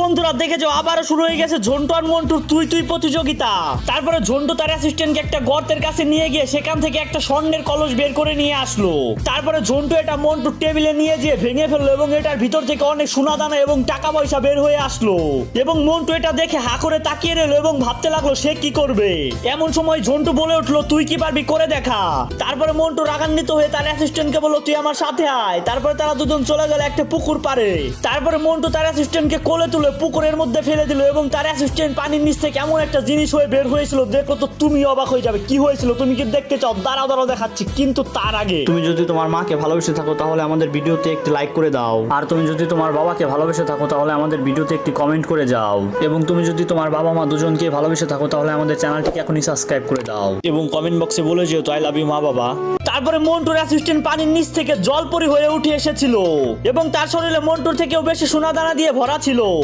বন্ধুরা দেখে যাও আবারও শুরু হয়ে গেছে ঝন্টু আর মন্টুর তুই তুই প্রতিযোগিতা। তারপরে ঝন্টু তার অ্যাসিস্ট্যান্টকে একটা গর্তের কাছে নিয়ে গিয়ে সেখান থেকে একটা স্বর্ণের কলস বের করে নিয়ে আসলো। তারপরে ঝন্টু এটা মন্টুর টেবিলে নিয়ে গিয়ে ভেঙে ফেললো এবং এটার ভিতর থেকে অনেক সোনা দানা এবং টাকা পয়সা বের হয়ে আসলো। এবং মন্টু এটা দেখে হা করে তাকিয়ে রইল এবং ভাবতে লাগলো সে কি করবে। এমন সময় ঝন্টু বলে উঠলো তুই কি পারবি করে দেখা। তারপরে মন্টু রাগান্বিত হয়ে তার অ্যাসিস্ট্যান্টকে বলল তুই আমার সাথে আয়। তারপরে তারা দুজন চলে গেল একটা পুকুর পাড়ে। তারপরে মন্টু তার অ্যাসিস্ট্যান্টকে কোলে তুলে পুকুরের মধ্যে ফেলে দিল এবং তার অ্যাসিস্ট্যান্ট পানির নিচ থেকে এমন একটা জিনিস হয়ে বের হয়েছিল দেখো তো তুমি অবাক হয়ে যাবে। কি হয়েছিল তুমি কি দেখতে চাও? দাঁড়াও দাঁড়াও দেখাচ্ছি। কিন্তু তার আগে তুমি যদি তোমার মাকে ভালোবেসে থাকো তাহলে আমাদের ভিডিওতে একটি লাইক করে দাও। আর তুমি যদি তোমার বাবাকে ভালোবেসে থাকো তাহলে আমাদের ভিডিওতে একটি কমেন্ট করে যাও। এবং তুমি যদি তোমার বাবা মা দুজনকে ভালোবেসে থাকো তাহলে আমাদের চ্যানেলটিকে এখনই সাবস্ক্রাইব করে দাও এবং কমেন্ট বক্সে বলে যেও আই লাভ ইউ মা বাবা। তারপরে মন্টুর অ্যাসিস্ট্যান্ট পানির নিচ থেকে জলপরি হয়ে উঠে এসেছিল এবং তার শরীরে মন্টুর থেকেও বেশি সোনা দানা দিয়ে ভরা ছিল।